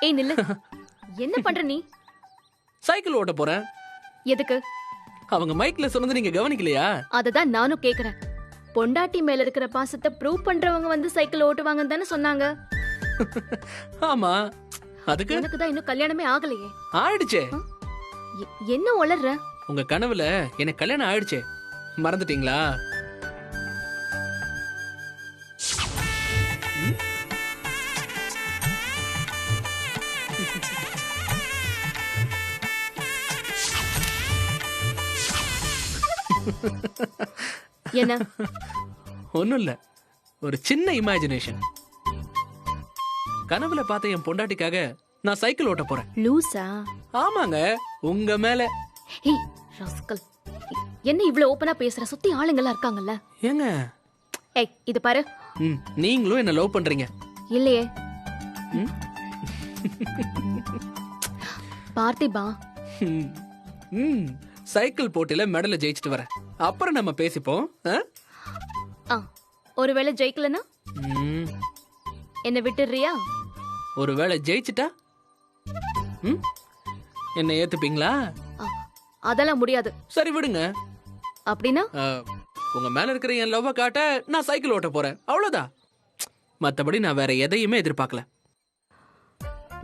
ஏய் நில்லு. என்ன பண்ற நீ? சைக்கிள் ஓட்ட போறேன். எதுக்கு? அவங்க மைக்ல சொன்னது நீங்க கவனிக்கலையா? அததான் நானும் கேக்குறேன். பொண்டாட்டி மேல இருக்கிற பாசத்தை ப்ரூவ் பண்றவங்க வந்து சைக்கிள் ஓட்டுவாங்கன்னு தானே சொன்னாங்க. ஆமா. அதுக்கு எனக்கு தான் இன்னும் கல்யாணமே ஆகலையே. ஆயிடுச்சே. என்ன உளர்ற? உங்க கனவுல எனக்கு கல்யாணம் ஆயிடுச்சே, மறந்துட்டீங்களா? என்ன? ஒண்ணும் இல்ல, ஒரு சின்ன இமேஜினேஷன். கனவுல பார்த்த என் பொண்டாட்டிக்காக நான் சைக்கிள் ஓட்ட போறேன். லூசா? ஆமாங்க, உங்க மேல. ஏய் ராஸ்கல், என்ன இவ்ளோ ஓபனா பேசுற? சுத்தி ஆளுங்கலாம் இருக்காங்கல்ல. ஏங்க? ஏய் இது பாரு. நீங்களும் என்ன லவ் பண்றீங்க? இல்லையே. பார்த்திபா, சைக்கிள் போட்டியில மெடல ஜெயிச்சிட்டு வரேன், அப்புறம் நம்ம பேசிப்போம். ஒருவேளை ஜெயிக்கலனா என்ன விட்டுறியா? ஒருவேளை ஜெயிச்சிட்டா என்ன ஏத்துப்பீங்களா? அதெல்லாம் முடியாது. சரி விடுங்க. அப்படின்னா உங்க மேல இருக்கிற என் லவ்வ காட்ட நான் சைக்கிள் ஓட்ட போறேன், அவ்வளவுதான். மத்தபடி நான் வேற எதையுமே எதிர்பார்க்கல.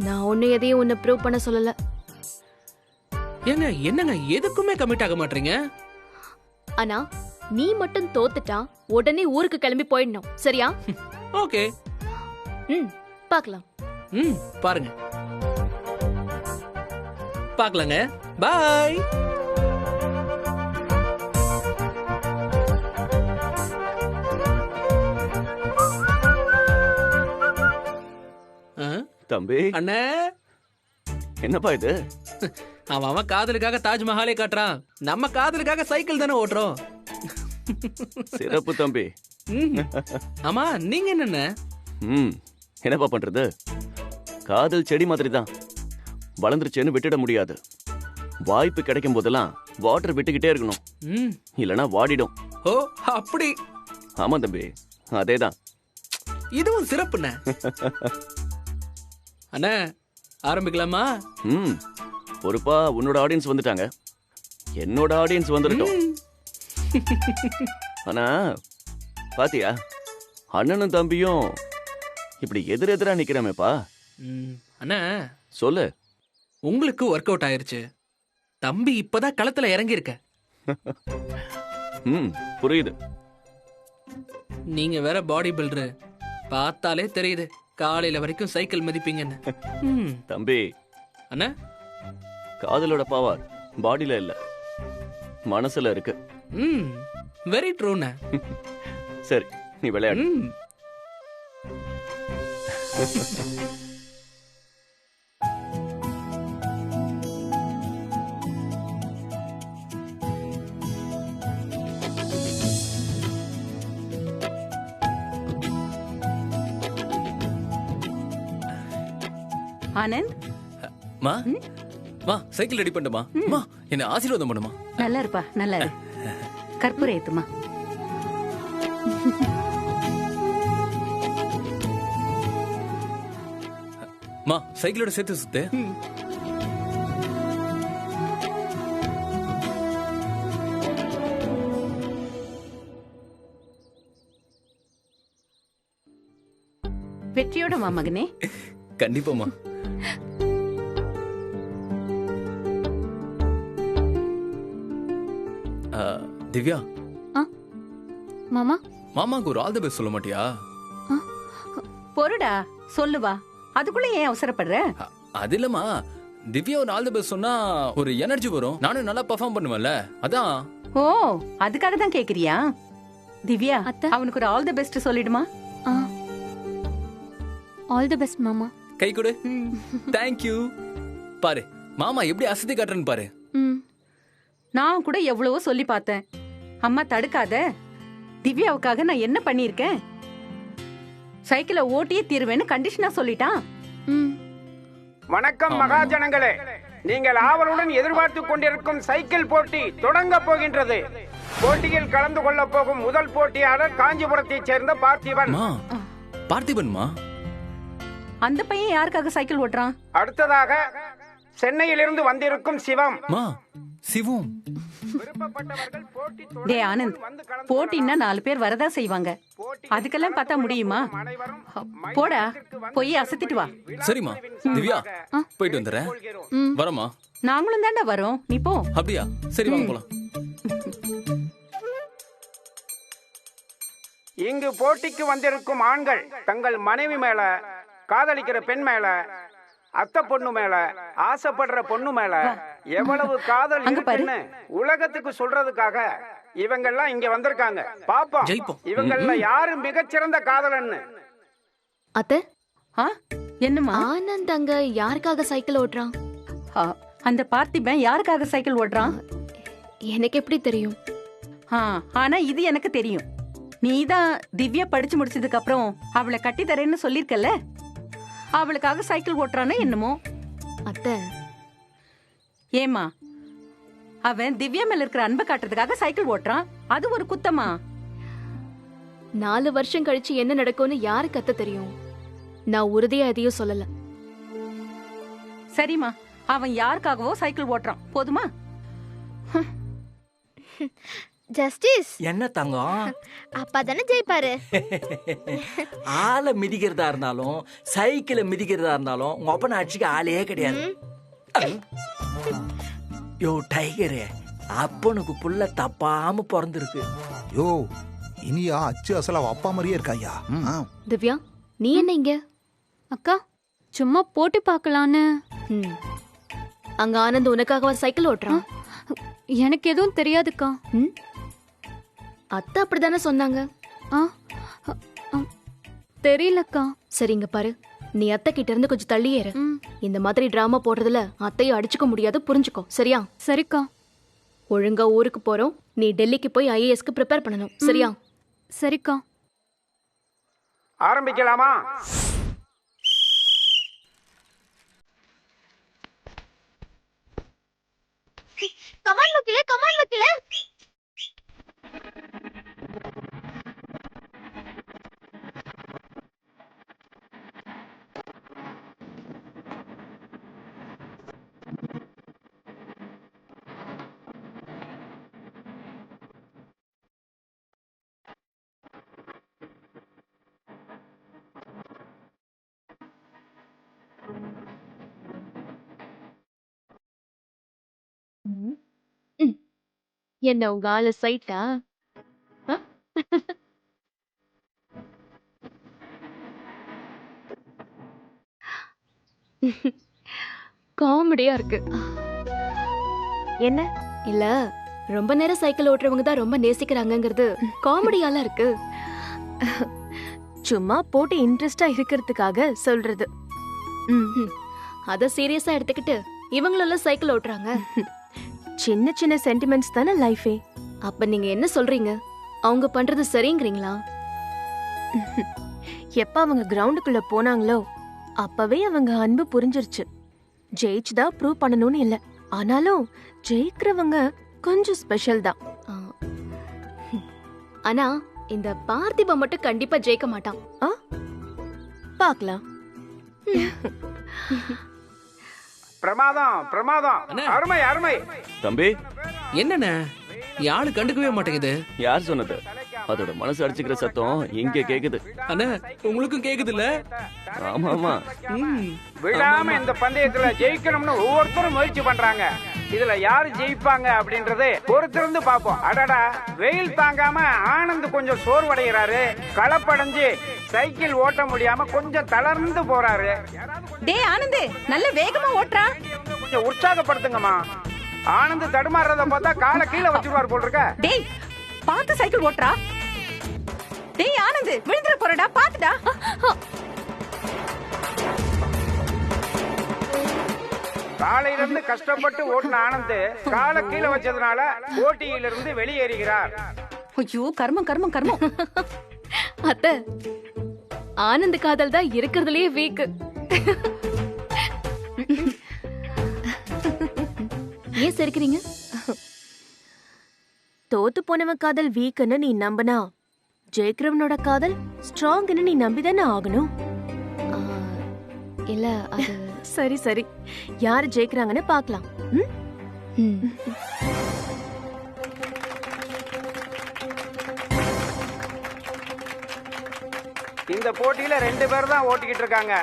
நான் ஒண்ணு எதையும் ஒண்ணு ப்ரூவ் பண்ண சொல்லல. ஏங்க என்னங்க எதுக்குமே கமிட் ஆக மாட்டீங்க? ஆனா நீ மட்டும் தோத்துட்டா உடனே ஊருக்கு கிளம்பி போயிடணும், சரியா? ஓகே. பார்க்கலாம். பாருங்க. பார்க்கலாங்க. பாய். தம்பி. அண்ணே. என்னப்பா இது? அவன் காதலுக்காக தாஜ்மஹாலே காட்டுறான், நம்ம காதலுக்காக சைக்கிள் தானே ஓட்டுறோம். சிறப்பு தம்பி. ஆமா, நீங்க என்னென்ன? என்னப்பா பண்றது? காதல் செடி மாதிரி தான், வளர்ந்துருச்சேன்னு விட்டுட முடியாது. வாய்ப்பு கிடைக்கும் போதெல்லாம் வாட்டர் விட்டுக்கிட்டே இருக்கணும், இல்லனா வாடிடும். ஓ அப்படி. ஆமா தம்பி, அதேதான். இதுவும் சிறப்புண்ணே. அண்ணா ஆரம்பிக்கலாமா? பொறுப்பா. உன்னோட ஆடியன்ஸ் வந்துட்டாங்க, என்னோட ஆடியன்ஸ் வந்துட்டோம். ஆனா பாத்தியா, அண்ணனும் தம்பியும் இப்படி எதிரெதிரா நிக்கிறமேப்பா. அண்ணா சொல்லு. உங்களுக்கு ஒர்க் அவுட் ஆயிருச்சு, தம்பி இப்பதான் களத்துல இறங்கி இருக்க. புரியுது. நீங்க வேற பாடி பில்டர், பார்த்தாலே தெரியுது காலையில வரைக்கும் சைக்கிள் மதிப்பீங்கன்னு. தம்பி. அண்ணா, காதலோட பவர் பாடியில இல்ல, மனசுல இருக்கு. வெரி ட்ரூண்ணா. சரி, நீ விளையாடு. ஆனந்த். மா, மா சைக்கிள் ரெடி பண்ணுமா? மா என்ன ஆசீர்வாதம் பண்ணுமா? நல்லா இருப்பா, நல்லா இரு. கற்பூரம் ஏத்துமா. மா சைக்கிளோட சேர்த்து சுத்து. வெற்றியோட மா மகனே. கண்டிப்பாமா. திவ்யா. மாமா, மாமாக்கு ஒரு ஆல் தி பெஸ்ட் சொல்ல மாட்டியா? பொறுடா, சொல்லுவா. அதுக்குள்ள ஏன் அவசரப்படுற? அது இல்லம்மா, திவ்யா ஒரு ஆல் தி பெஸ்ட் சொன்னா ஒரு எனர்ஜி வரும், நானும் நல்லா பெர்ஃபார்ம் பண்ணுவேன்ல, அதான். ஓ, அதுக்காக தான் கேக்குறியா? திவ்யா, அவனுக்கு ஒரு ஆல் தி பெஸ்ட் சொல்லிடுமா. ஆல் தி பெஸ்ட் மாமா. கை கொடு. Thank you. பாரு மாமா எப்படி அசதி காட்டுறேன்னு பாரு. நான் கூட எவ்வளவோ சொல்லி பார்த்தேன், அம்மா தடுக்காத. திவ்யாவுக்காக நான் என்ன பண்ணிருக்கேன்? சைக்கிளை ஓட்டியே தீருவேன்னு கண்டிஷனா சொல்லிட்டான். வணக்கம் மகாஜனங்களே, நீங்கள் ஆவலுடன் எதிர்பார்த்து கொண்டிருக்கும் சைக்கிள் போட்டி தொடங்க போகின்றது. போட்டியில் கலந்து கொள்ள போகும் முதல் போட்டியாளர் காஞ்சிபுரத்தைச் சேர்ந்த பார்த்திபன். பார்த்திபன்மா? அந்த பையன் யாருக்காக சைக்கிள் ஓட்டுறான்? அடுத்ததாக சென்னையிலிருந்து வந்திருக்கும் சிவம். மா சிவம். விருப்பப்பட்டவர்கள் போட்டி டே ஆனந்த், வந்து கலந்து போட்டின்னா 4 பேர் வரதா செய்வாங்க. அதுக்கெல்லாம் பார்த்தா முடியுமா? போடா, போய் அசத்திட்டு வா. சரிம்மா. திவ்யா போயிட்டு வந்துடுறேன். வரமா? நாங்களும் தாண்டா வரோம், நீ போ. அப்படியா? சரி வாங்க போலாம். இங்கு போட்டிக்கு வந்திருக்கும் ஆண்கள் தங்கள் மனைவி மேல, காதலிக்கிற பெண் மேல, அத்தை பொண்ணு மேல, ஆசைப்படுற பொண்ணு மேல எவ்வளவு காதல் இருக்குன்னு உலகத்துக்கு சொல்றதுக்காக இவங்கெல்லாம் இங்க வந்திருக்காங்க. பாப்போம் ஜெயிப்போம். இவங்கள யாரு மிகச்சிறந்த காதலன்னு. அத்தை, ஆ, என்னம்மா? ஆனந்த் அங்க யாருக்காக சைக்கிள் ஓட்டுறான்? ஆ, அந்த பார்த்திபன் யாருக்காக சைக்கிள் ஓட்டுறான்? எனக்கு எப்படி தெரியும்? ஆனா இது எனக்கு தெரியும். நீதான் திவ்யா படிச்சு முடிச்சதுக்கு அப்புறம் அவளை கட்டி தரேன்னு சொல்லிருக்கல, அவளுக்காக சைக்கிள் ஓட்டுறானே என்னமோ. அத்தை, ஏமா, அவன் திவ்யா மேல இருக்கிற அன்பை காட்டுறதுக்காக சைக்கிள் ஓட்டுறான், அது ஒரு குத்தமா? 4 வருஷம் கழிச்சு என்ன நடக்கும்னு யாருக்கு அத்தை தெரியும்? நான் உறுதியா எதையும் சொல்லல. சரிம்மா, அவன் யாருக்காகவோ சைக்கிள் ஓட்டுறான், போதுமா? ஜஸ்டிஸ் என்ன தங்கம்? அப்பா தானே ஜெயிப்பாரு. ஆளை மிதிக்கிறதா இருந்தாலும் சைக்கிளை மிதிக்கிறதா இருந்தாலும் உங்க அப்பன ஆட்சிக்கு ஆளே கிடையாது. யோ டைகரு, அப்பனுக்கு புள்ள தப்பாம பிறந்திருக்கு. யோ இனியா அச்சு அசலா அப்பா மாதிரியே இருக்காயா? திவ்யா, நீ என்ன இங்க? அக்கா, சும்மா போட்டு பார்க்கலான்னு. ம். அங்க ஆனந்த் உனக்காக ஒரு சைக்கிள் ஓட்டுறான். எனக்கு எதுவும் தெரியாதுக்கா. ம்? அத்தை அப்படிதானே சொன்னாங்க. ஆ, தெரியலக்கா. சரிங்க பாரு, நீ அத்தை கிட்ட இருந்து கொஞ்சம் தள்ளியே இரு. ம், இந்த மாதிரி டிராமா போடுறதுல அத்தையும் அடிச்சுக்க முடியாது, புரிஞ்சுக்கோ. சரியா? சரிக்கா. ஒழுங்கா ஊருக்கு போறோம். நீ டெல்லிக்கு போய் ஐஏஎஸ்க்கு ப்ரிப்பேர் பண்ணணும். சரியா? சரிக்கா. ஆரம்பிக்கலாமா? கமான் வக்கீலே, கமான் வக்கீலே. என்ன உங்க ஆளு சைட்டா? காமெடியா இருக்கு. என்ன? இல்ல, ரொம்ப நேரம் சைக்கிள் ஓட்டுறவங்க தான் ரொம்ப நேசிக்கிறாங்கங்கிறது காமெடியால இருக்கு. சும்மா போட்டு இன்ட்ரெஸ்டா இருக்கிறதுக்காக சொல்றது. அத சீரியஸா எடுத்துக்கிட்டு இவங்களெல்லாம் சைக்கிள் ஓட்டுறாங்க. சின்ன சின்ன சென்டிமெண்ட்ஸ் தானே லைஃபே. அப்ப நீங்க என்ன சொல்றீங்க? அவங்க பண்றது சரிங்கிறீங்களா? எப்ப அவங்க கிரவுண்டுக்குள்ள போனாங்களோ அப்பவே அவங்க அன்பு புரிஞ்சிருச்சு. ஜெயிச்சுதான் ப்ரூவ் பண்ணணும்னு இல்ல, ஆனாலும் ஜெயிக்கிறவங்க கொஞ்சம் ஸ்பெஷல் தான். ஆ. ஆனா இந்த பார்த்திப மட்டும் கண்டிப்பா ஜெயிக்க மாட்டான். பார்க்கலாம். பிரமாதம், பிரமாதம். அண்ணே. அருமை, அருமை. தம்பி, என்னண்ணே யாரு கண்டுக்கவே மாட்டேங்குது? யார் சொன்னது? அதோட மனசு அடிச்சுக்கிற சத்தம் இங்க கேக்குது. அண்ணே, உங்களுக்கும் கேக்குது இல்ல? ஆமா ஆமா. விடாம இந்த பந்தயத்துல ஜெயிக்கணும்னு ஒவ்வொருத்தரும் முயற்சி பண்றாங்க. இதுல யாரு ஜெயிப்பாங்க அப்படின்றது பொறுத்திருந்து பாப்போம். அடடா, வெயில் தாங்காம ஆனந்த் கொஞ்சம் சோர்வடைகிறாரு. களப்படைஞ்சு சைக்கிள் ஓட்ட முடியாம கொஞ்சம் தளர்ந்து போறாரு. டே ஆனந்த், நல்ல வேகமா ஓட்டுறா. கொஞ்சம் உற்சாகப்படுத்துங்கம்மா. ஆனந்த் தடுமாறத பார்த்தா காலை கீழே வச்சிருவார் போல் இருக்க. டேய், பார்த்து சைக்கிள் ஓட்டுறா. டேய் ஆனந்த், விழுந்துற போறடா, பாத்துடா. காலையில இருந்து கஷ்டப்பட்டு ஓட்டின ஆனந்த் காலை கீழே வச்சதுனால போட்டியிலிருந்து வெளியேறுகிறார். ஐயோ, கர்மம் கர்மம் கர்மம். அத்தை, ஆனந்த் காதல் தான் இருக்கிறதுலயே வீக். ஏன் சிரிக்கிறீங்க? தோத்து போனவன் காதல் வீக்னு நீ நம்பினா ஜெயிக்கிறவனோட காதல் ஸ்ட்ராங்னு நீ நம்பிதானே ஆகணும். ஆ, இல்ல அது சரி சரி, யாரு ஜெயிக்கிறாங்கன்னு பார்க்கலாம். ம்? ம். இந்த போட்டியில 2 பேர் தான் ஓட்டிக்கிட்டு இருக்காங்க.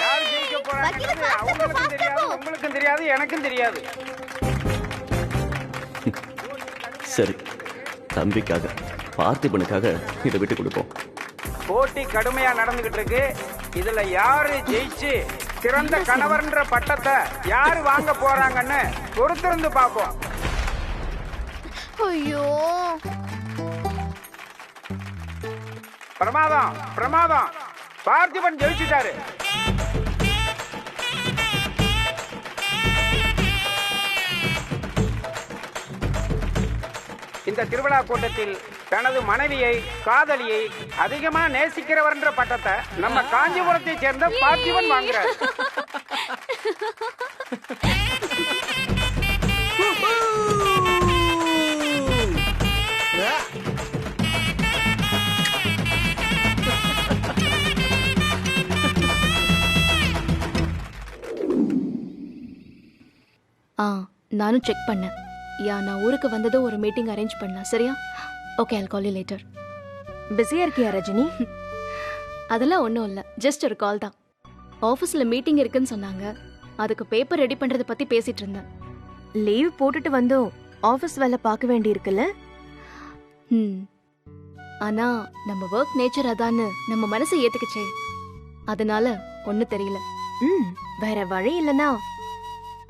யார் ஜெயிக்க போறாங்க அவங்களுக்கும் தெரியாது, உங்களுக்கும் தெரியாது, எனக்கும் தெரியாது. சரி, தம்பிக்காக பார்த்திபனுக்காக இதை விட்டு கொடுப்போம். போட்டி கடுமையா நடந்துகிட்டு இருக்கு. இதுல யாரு ஜெயிச்சு சிறந்த கணவர்ன்ற பட்டத்தை யாரு வாங்க போறாங்கன்னு பொறுத்திருந்து பார்ப்போம். ஐயோ, பிரமாதம் பிரமாதம், பார்த்திபன் ஜெயிச்சுட்டாரு. இந்த திருவிழா கூட்டத்தில் தனது மனைவியை, காதலியை அதிகமா நேசிக்கிறவர் என்ற பட்டத்தை நம்ம காஞ்சிபுரத்தை சேர்ந்த பார்த்திபன் வாங்குறார். நானும் செக் பண்ணேன். நான் ஊருக்கு வந்ததும் ஒரு மீட்டிங் அரேஞ்ச் பண்ணலாம். சரியா? Okay, I'll call you later. பிஸியா இருக்கியா ரஜினி? அதெல்லாம் ஒன்றும் இல்லை, ஜஸ்ட் ஒரு கால் தான். ஆஃபீஸில் மீட்டிங் இருக்குன்னு சொன்னாங்க, அதுக்கு பேப்பர் ரெடி பண்ணுறதை பற்றி பேசிட்டு இருந்தேன். லீவ் போட்டுட்டு வந்தோம், ஆஃபீஸ் வேலை பார்க்க வேண்டி இருக்குல்ல? ஆனால் நம்ம ஒர்க் நேச்சர் அதான்னு நம்ம மனசை ஏற்றுக்குச்சே, அதனால ஒன்றும் தெரியல. வேற வழி இல்லைன்னா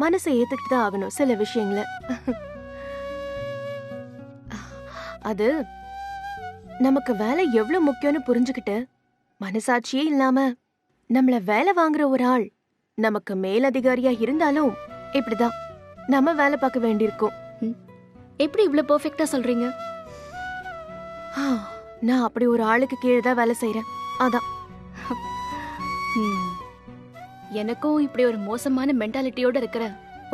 மனசை ஏத்துக்கிட்டு தான் ஆகணும் சில விஷயங்கள. அது நமக்கு வேலை எவ்வளவு முக்கியம்னு புரிஞ்சுக்கிட்டு மனசாட்சியே இல்லாம நம்மள வேலை வாங்குற ஒரு ஆள் நமக்கு மேலதிகாரியா இருந்தாலும் இப்படிதான் நம்ம வேலை பார்க்க வேண்டியிருக்கும். எப்படி இவ்வளவு பெர்ஃபெக்ட்டா சொல்றீங்க? நான் அப்படி ஒரு ஆளுக்கு கீழே தான் வேலை செய்யறேன், அதான். எனக்கும் இப்படி ஒரு மோசமான மென்டாலிட்டியோட இருக்கிற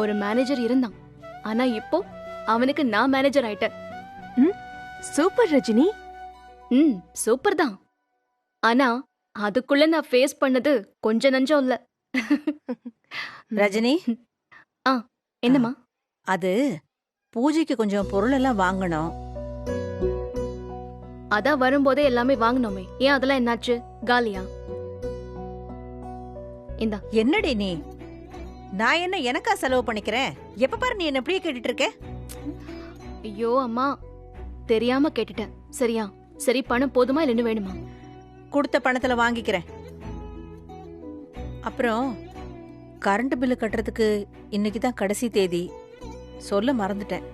ஒரு மேனேஜர் இருந்தான். ஆனா இப்போ அவனுக்கு நான் மேனேஜர் ஆயிட்டேன். சூப்பர் ரஜினி. சூப்பர் தான். ஆனா அதுக்குள்ள நான் ஃபேஸ் பண்ணது கொஞ்ச நஞ்சம் இல்ல. ரஜினி, என்னம்மா? அது பூஜைக்கு கொஞ்சம் பொருள் எல்லாம் வாங்கணும். அதான் வரும்போதே எல்லாமே வாங்கணுமே, ஏன் அதெல்லாம் என்னாச்சு? காலியா? இந்தா. என்னடி நீ? நான் என்ன எனக்கா செலவு பண்ணிக்கிறேன்? எப்ப பாரு நீ என்ன அப்படியே கேட்டுட்டு இருக்க? ஐயோ அம்மா, தெரியாம கேட்டுட்டேன். சரியா? சரி, பணம் போதுமா இல்ல இன்னும் வேணுமா? கொடுத்த பணத்துல வாங்கிக்கிறேன். அப்புறம் கரண்ட் பில்லு கட்டுறதுக்கு இன்னைக்கு தான் கடைசி தேதி, சொல்ல மறந்துட்டேன்.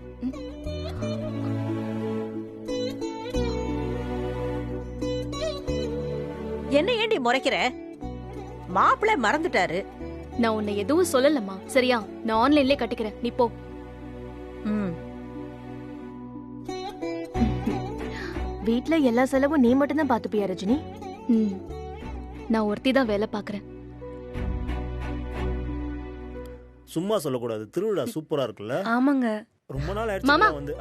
என்ன ஏண்டி முறைக்கிற? மாப்பிள்ளை மறந்துட்டாரு. நான் உன்னை எதுவும் சொல்லலம்மா. சரியா? நான் ஆன்லைன்லயே கட்டிக்கிறேன், நீ போ. வீட்ல எல்லா செலவும் நீ மட்டும் தான் பாத்துப்பியா ரஜினி? நான் ஒருத்தி தான் வேலை பாக்குறேன். சும்மா சொல்லக்கூடாது, திருவிழா சூப்பரா இருக்குல்ல? ஆமாங்க, ரொம்ப நாள் ஆயிடுச்சு மாமா வந்து.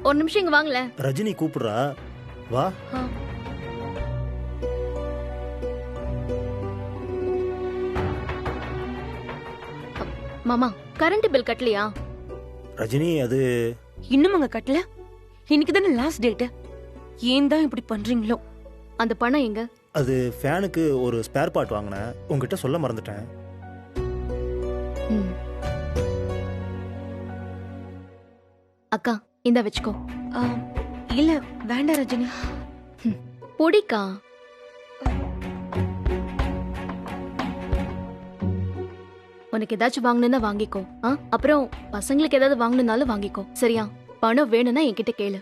ஒரு நிமிஷம் இங்க வாங்கல. ரஜினி கூப்பிடுறா, வா. மாமா, கரண்ட் பில் கட்டலையா? ரஜினி, அது இன்னும் அங்க கட்டல. இன்னைக்கு தானே லாஸ்ட் டேட். ஏன் தான் இப்படி பண்றீங்களோ? அந்த பணம் எங்க? அது ஃபேனுக்கு ஒரு ஸ்பேர் பார்ட் வாங்கினேன், உங்ககிட்ட சொல்ல மறந்துட்டேன். அக்கா, இந்த வச்சுக்கோ. இல்ல வேண்டாம் ரஜினி. பொடிக்கா. உனக்கு ஏதாச்சும் வாங்கணும்னா வாங்கிக்கோ. அப்புறம் பசங்களுக்கு ஏதாவது வாங்கணும்னாலும் வாங்கிக்கோ. சரியா? பணம் வேணும்னா என்கிட்ட கேளு.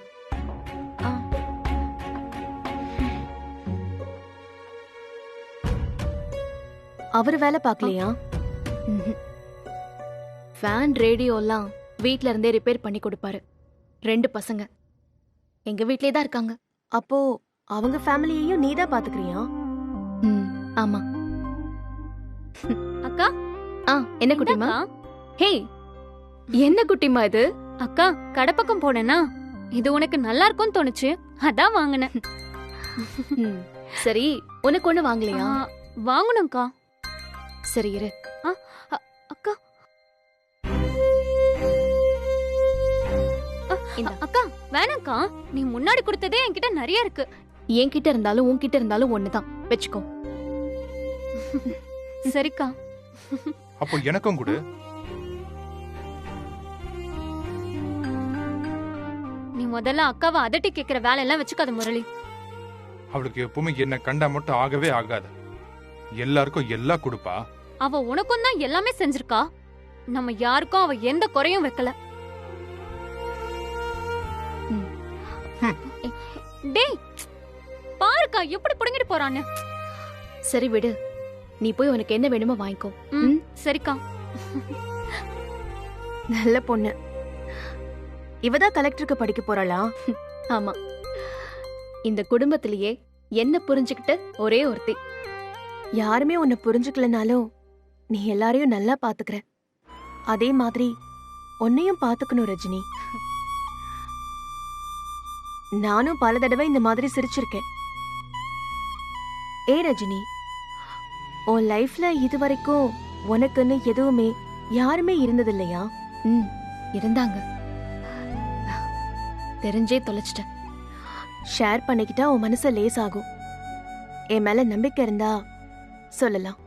அவர் வேலை பார்க்கலையா? ஃபேன், ரேடியோலாம் வீட்ல இருந்தே ரிப்பேர் பண்ணி கொடுப்பாரு. 2 பசங்க எங்க வீட்லயே தான் இருக்காங்க. அப்போ அவங்க ஃபேமிலியையும் நீ தான் பாத்துக்கறியா? ஆமா. அக்கா, என்ன குட்டிமா? ஹே, என்ன குட்டிமா இது? அக்கா, கடை பக்கம் போனேனா, இது உனக்கு நல்லா இருக்கும்னு தோணுச்சு, அதான் வாங்கினேன். சரி, உனக்கு ஒண்ணு வாங்கலையா? வாங்கணும்க்கா. சரி இரு. அக்கா அக்கா வேணாம்க்கா, நீ முன்னாடி கொடுத்ததே என்கிட்ட நிறைய இருக்கு. என்கிட்ட இருந்தாலும் உன்கிட்ட இருந்தாலும் ஒண்ணுதான், வெச்சுக்கோ. சரிக்கா. அப்போ எனக்கும் கொடு. நீ முதல்ல அக்காவை அதட்டி கேக்குற வேலை எல்லாம் வச்சுக்காத முரளி. அவளுக்கு எப்பவுமே என்ன கண்டா மட்டும் ஆகவே ஆகாது. எல்லாருக்கும் எல்லாம் கொடுப்பா. அவ உனக்கும் தான் எல்லாமே செஞ்சிருக்கா. நம்ம யாருக்கும் அவ எந்த குறையும் வைக்கல. டேய் பாருக்கா எப்படி புடுங்கிட்டு போறான்னு. சரி விடு, நீ போய் உனக்கு என்ன வேணுமோ வாங்கிக்கோ. சரிக்கா. நல்ல பொண்ணு. இவதான் கலெக்டருக்கு படிக்க போறாளா? ஆமா. இந்த குடும்பத்திலேயே என்ன புரிஞ்சுக்கிட்ட ஒரே ஒருத்தி. யாருமே உன்னை புரிஞ்சுக்கலனாலும் நீ எல்லாரையும் நல்லா பாத்துக்கிற. அதே மாதிரி உன்னையும் பாத்துக்கணும் ரஜினி. நானும் பல தடவை இந்த மாதிரி சிரிச்சிருக்கேன். ஏ ரஜினி, உன் லைஃப்ல இதுவரைக்கும் உனக்குன்னு எதுவுமே யாருமே இருந்தது இல்லையா? இருந்தாங்க, தெரிஞ்சே தொலைச்சிட்டேன். ஷேர் பண்ணிக்கிட்டா உன் மனசு லேசாகும். என் மேல நம்பிக்கை இருந்தா சொல்லலாம்.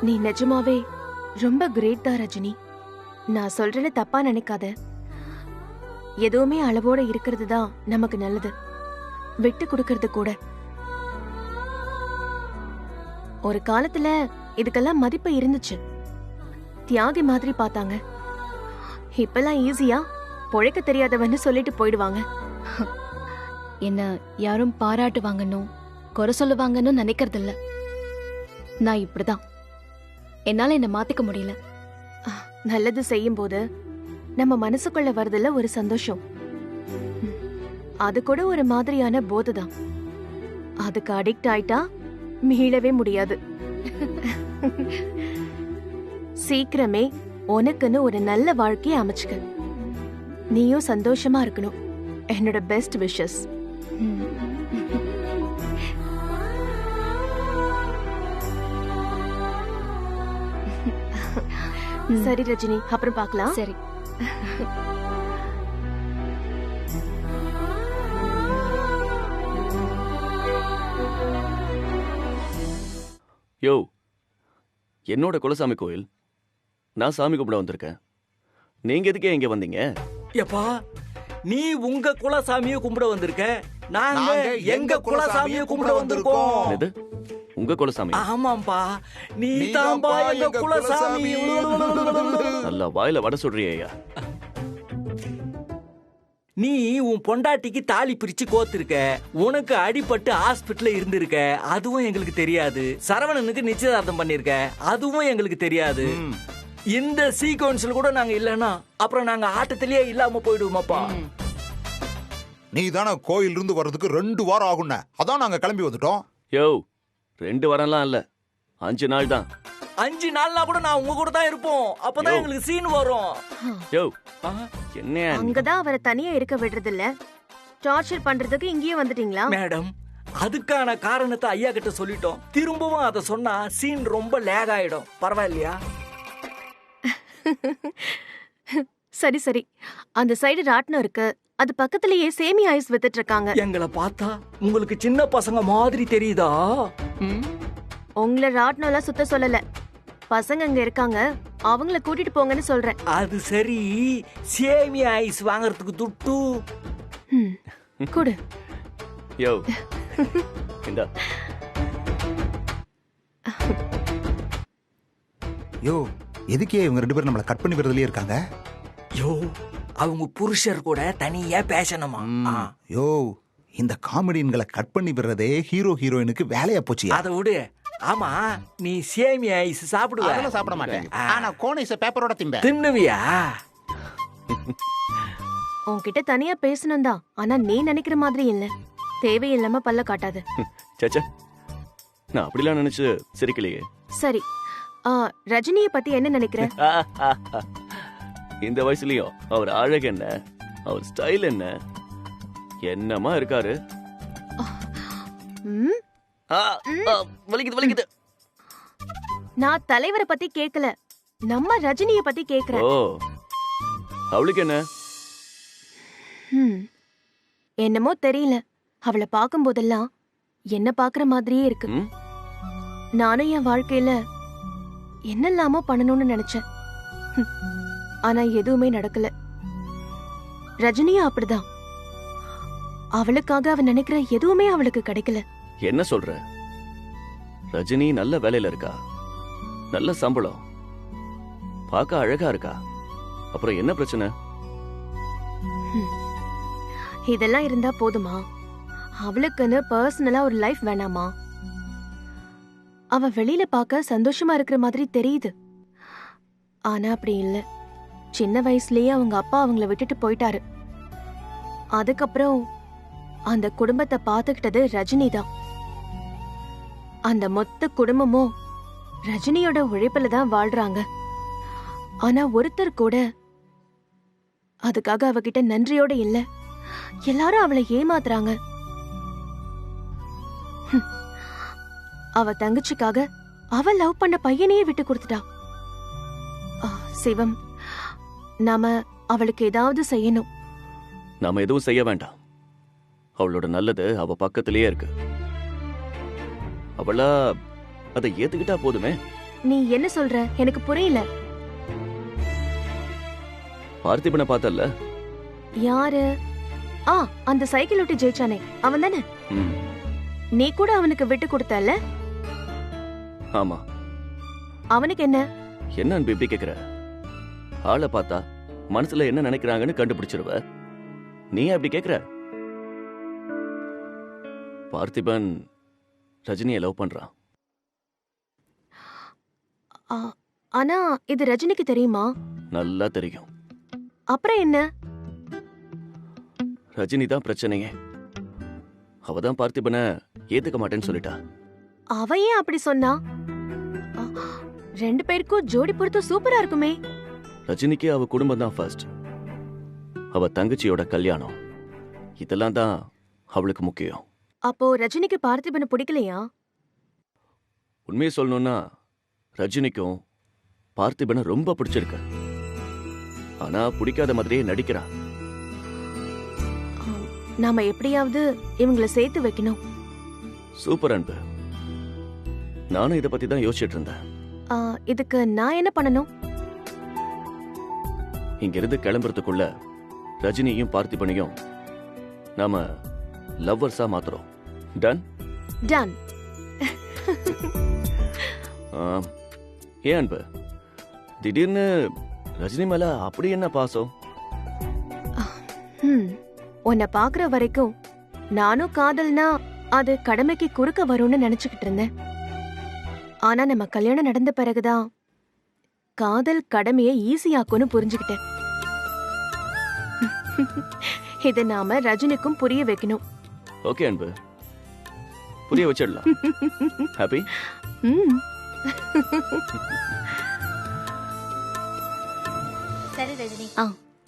நீ நிஜமாவே ரொம்ப கிரேட் தான் ரஜினி. நான் சொல்றேன்னு தப்பா நினைக்காத. எதுவுமே அளவோட இருக்கிறது தான் நமக்கு நல்லது, விட்டு கொடுக்கறது கூட. ஒரு காலத்துல இதுக்கெல்லாம் மதிப்பு இருந்துச்சு, தியாகி மாதிரி பார்த்தாங்க. இப்பெல்லாம் ஈஸியா பொழைக்க தெரியாதவன்னு சொல்லிட்டு போயிடுவாங்க. என்ன யாரும் பாராட்டுவாங்கன்னு குறை சொல்லுவாங்கன்னு நினைக்கிறது இல்ல. நான் இப்படிதான், என்னால என்ன மாத்திக்க முடியல. நல்லது செய்யும் போது நம்ம மனசுக்குள்ள வருதுல ஒரு சந்தோஷம், அது கூட ஒரு மாதிரியான போதைதான். அதுக்கு அடிக்ட் ஆயிட்டா மீளவே முடியாது. சீக்கிரமே உனக்குன்னு ஒரு நல்ல வாழ்க்கையை அமைச்சுக்க. நீயும் சந்தோஷமா இருக்கணும். என்னோட பெஸ்ட் விஷஸ். சரி ரஜினி, அப்புறம் பார்க்கலாம். சரி. யோ, என்னோட குலசாமி கோயில், நான் சாமி கும்பிட வந்திருக்கேன். நீங்க எதுக்கே இங்க வந்தீங்க? எப்பா, நீ உங்க குலசாமியை கும்பிட வந்திருக்க, நாங்க எங்க குலசாமியை கும்பிட வந்திருக்கோம். எது உங்க குலசாமி? ஆமாம்பா, நீ தான்பா எங்க குலசாமி. நல்லா வாயில வடை சொல்றியா? நீ உன் பொண்டாட்டிக்கு தாலி பிரிச்சு கோத்திருக்க, உனக்கு அடிபட்டு ஹாஸ்பிட்டல்ல இருந்திருக்க, அதுவும் எங்களுக்கு தெரியாது. சரவணனுக்கு நிச்சயதார்த்தம் பண்ணிருக்க, அதுவும் எங்களுக்கு தெரியாது. இந்த சீக்வன்ஸ்ல கூட நாங்க இல்லன்னா அப்புறம் நாங்க ஆட்டத்திலேயே இல்லாம போயிடுவோமாப்பா. நீ தானே கோயில் இருந்து வர்றதுக்கு 2 வாரம் ஆகும்ன, அதான் நாங்க கிளம்பி வந்துட்டோம். யோ, 2 வாரம்லாம் இல்ல, 5 நாள் தான். 5 நாள்னா கூட நான் உங்க கூட தான் இருப்போம். அப்பதான் எங்களுக்கு சீன் வரும். யோ, என்ன அங்கதான் அவரை தனியா இருக்க விடுறது இல்ல, டார்ச்சர் பண்றதுக்கு இங்கேயே வந்துட்டீங்களா? மேடம், அதுக்கான காரணத்தை ஐயா கிட்ட சொல்லிட்டோம். திரும்பவும் அதை சொன்னா சீன் ரொம்ப லேக் ஆயிடும். பரவாயில்லையா? சரி சரி, அந்த சைடு ராட்னம் இருக்கு, அது பக்கத்துலயே சேமி ஐஸ் வித்துட்டு இருக்காங்க. எங்களை பார்த்தா உங்களுக்கு சின்ன பசங்க மாதிரி தெரியுதா? உங்களை ராட்னம் எல்லாம் சுத்த சொல்லல, பசங்க அங்க இருக்காங்க, அவங்கள கூட்டிட்டு போங்கன்னு சொல்றேன். அது சரி, சேமி ஐஸ் வாங்குறதுக்கு துட்டு கொடு. யோ, இந்தா. யோ, எதுக்கே இவங்க 2 பேரும் நம்மள கட் பண்ணி விடுறதுலயே இருக்காங்க? யோ, அவங்க புருஷர் கூட தனியா பேசணுமா? யோ, இந்த காமெடியன்களை கட் பண்ணி விடுறதே ஹீரோ ஹீரோயினுக்கு வேலையா போச்சு. அதை விடு. ஆமா, நீ சேமி ஐஸ் சாப்பிடுவ? அதெல்லாம் சாப்பிட மாட்டேன், ஆனா கோன் ஐஸ் பேப்பரோட திம்பேன். தின்னுவியா? உன்கிட்ட தனியா பேசணும் தான், ஆனா நீ நினைக்கிற மாதிரி இல்ல. தேவையில்லாம பல்ல காட்டாத. சச்சா, நான் அப்படிலாம் நினைச்சு சிரிக்கலையே. சரி, ரஜினிய பத்தி என்ன நினைக்கிற? இந்த வயசுலயும் அவர் அழகு என்ன, அவர் ஸ்டைல் என்ன, என்னமா இருக்காரு. வலிக்குது வலிக்குது. நான் தலைவரை பத்தி கேக்கல, நம்ம ரஜினிய பத்தி கேக்குறேன். ஓ, அவளுக்கு என்ன? என்னமோ தெரியல, அவளை பார்க்கும் போதெல்லாம் என்ன பாக்குற மாதிரியே இருக்கு. நானும் என் வாழ்க்கையில என்னெல்லாமோ பண்ணணும்னு நினைச்சேன், ஆனா எதுவுமே நடக்கல. ரஜினியும் அப்படிதான், அவளுக்காக அவ நினைக்கிற எதுவுமே அவளுக்கு கிடைக்கல. என்ன சொல்ற? ரஜினி நல்ல வேலையில இருக்கா, நல்ல சம்பளம், பார்க்க அழகா இருக்கா, அப்புறம் என்ன பிரச்சனை? இதெல்லாம் இருந்தா போதுமா? அவளுக்குன்னு பர்சனலா ஒரு லைஃப் வேணாமா? அவ வெளியில பார்க்க சந்தோஷமா இருக்கிற மாதிரி தெரியுது, ஆனா அப்படி இல்ல. சின்ன வயசுலயே அவங்க அப்பா அவங்கள விட்டுட்டு போயிட்டாரு. அதுக்கப்புறம் அந்த குடும்பத்தை பார்த்துக்கிட்டது ரஜினி தான். அந்த மொத்த குடும்பமும் ரஜினியோட உழைப்புல தான் வாழ்றாங்க. ஆனா ஒருத்தர் கூட அதுக்காக அவகிட்ட நன்றியோட இல்ல. எல்லாரும் அவளை ஏமாத்துறாங்க. அவ தங்கச்சிக்காக அவ லவ் பண்ண பையனையே விட்டு கொடுத்துட்டா. சிவம், நாம அவளுக்கு ஏதாவது செய்யணும். நாம எதுவும் செய்ய வேண்டாம். அவளோட நல்லது அவ பக்கத்திலேயே இருக்கு. அவளா அதை ஏத்துக்கிட்டா போதுமே. நீ என்ன சொல்ற? எனக்கு புரியல. பார்த்திபனை பார்த்தல்ல? யாரு? அந்த சைக்கிள் ஓட்டி ஜெயிச்சானே, அவன் தானே? நீ கூட அவனுக்கு விட்டு கொடுத்தல்ல? ஆமா. அவனுக்கு என்ன? என்ன இப்படி கேக்குற? ஆளை பார்த்தா மனசுல என்ன நினைக்கிறாங்கன்னு கண்டுபிடிச்சிருவ. நீ அப்படி கேக்குற? பார்த்திபன் ரஜினியை லவ் பண்றான். ஆனா இது ரஜினிக்கு தெரியுமா? நல்லா தெரியும். அப்புறம் என்ன? ரஜினி தான் பிரச்சனையே. அவதான் பார்த்திபனை ஏத்துக்க மாட்டேன்னு சொல்லிட்டா. அவ ஏன் அப்படி சொன்னா? ரெண்டு பேருக்கும் ஜோடி பொருத்தம் சூப்பரா இருக்குமே. ரஜினிக்கு அவ குடும்பம் தான் ஃபர்ஸ்ட். அவ தங்கச்சியோட கல்யாணம், இதெல்லாம் தான் அவளுக்கு முக்கியம். அப்போ ரஜினிக்கு பார்த்திபனை பிடிக்கலையா? உண்மையை சொல்லணும்னா ரஜினிக்கும் பார்த்திபனை ரொம்ப பிடிச்சிருக்கு. ஆனா பிடிக்காத மாதிரியே நடிக்கிறா. நாம எப்படியாவது இவங்களை சேர்த்து வைக்கணும். சூப்பர் அன்பு. நானும் இத பத்தி தான் யோசிச்சுட்டு இருந்தேன். இதுக்கு நான் என்ன பண்ணணும்? இங்கிருந்து கிளம்புறதுக்குள்ள ரஜினியும் பார்த்திபனையும் நாம லவ்வர்ஸா மாத்துறோம். டன்? டன். ஏன் அன்பு, திடீர்னு ரஜினி மேல அப்படி என்ன பாசம்? உன்னை பாக்குற வரைக்கும் நானும் காதல்னா அது கடமைக்கு குறுக்க வரும்னு நினைச்சுக்கிட்டு இருந்தேன். ஆனா நம்ம கல்யாணம் நடந்த பிறகுதான் காதல் கடமையை ஈஸியாக்கும்னு புரிஞ்சுக்கிட்டேன். இதை நாம ரஜினிக்கும் புரிய வைக்கணும். ஓகே அன்பு, புரிய வச்சிடலாம். ஹாப்பி? சரி ரஜினி.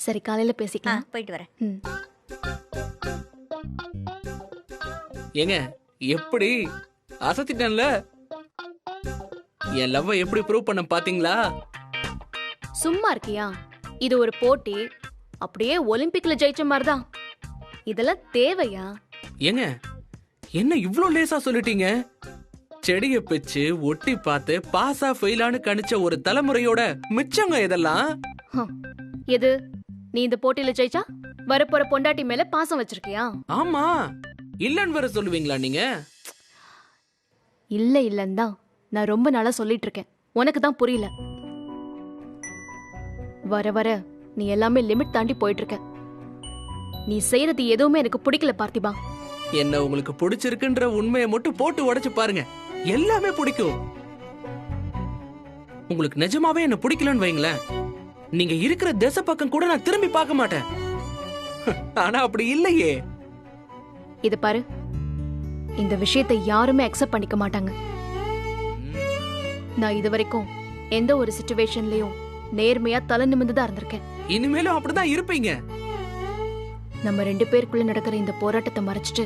சரி, காலையில பேசிக்கலாம். போயிட்டு வரேன். ஏங்க, எப்படி அசத்திட்டேன்ல? என் லவ் எப்படி ப்ரூவ் பண்ண பாத்தீங்களா? சும்மா இருக்கியா? இது ஒரு போட்டி, அப்படியே ஒலிம்பிக்ல ஜெயிச்ச மாதிரிதான். இதெல்லாம் தேவையா? ஏங்க, என்ன இவ்ளோ லேசா சொல்லிட்டீங்க? செடிய பிச்சு ஒட்டி பார்த்து பாஸா ஃபெயிலான்னு கணிச்ச ஒரு தலைமுறையோட மிச்சங்க இதெல்லாம். எது, நீ இந்த போட்டியில ஜெயிச்சா வரப்போற பொண்டாட்டி மேல பாசம் வச்சிருக்கியா? ஆமா, இல்லன்னு வேற சொல்லுவீங்களா நீங்க? இல்ல இல்லன்னு தான் நான் ரொம்ப நாளா சொல்லிட்டு இருக்கேன். உனக்கு தான் புரியல. வர வர நீ எல்லாமே லிமிட் தாண்டி போயிட்டு இருக்க. நீ செய்யறது எதுவுமே எனக்கு பிடிக்கல பார்த்திபா. என்ன உங்களுக்கு பிடிச்சிருக்குன்ற உண்மையை மட்டும் போட்டு உடைச்சு பாருங்க, எல்லாமே பிடிக்கும். உங்களுக்கு நிஜமாவே என்ன பிடிக்கலன்னு வைங்களேன், நீங்க இருக்கிற திசை பக்கம் கூட நான் திரும்பி பார்க்க மாட்டேன். ஆனா அப்படி இல்லையே. இது பாரு, இந்த விஷயத்தை யாருமே அக்செப்ட் பண்ணிக்க மாட்டாங்க. நான் இது வரைக்கும் எந்த ஒரு சிச்சுவேஷன்லயும் நேர்மையா தலை நிமிர்ந்துதான் இருந்திருக்கேன். இனிமேலும் அப்படிதான் இருப்பீங்க. நம்ம 2 பேருக்குள்ள நடக்கிற இந்த போராட்டத்தை மறைச்சிட்டு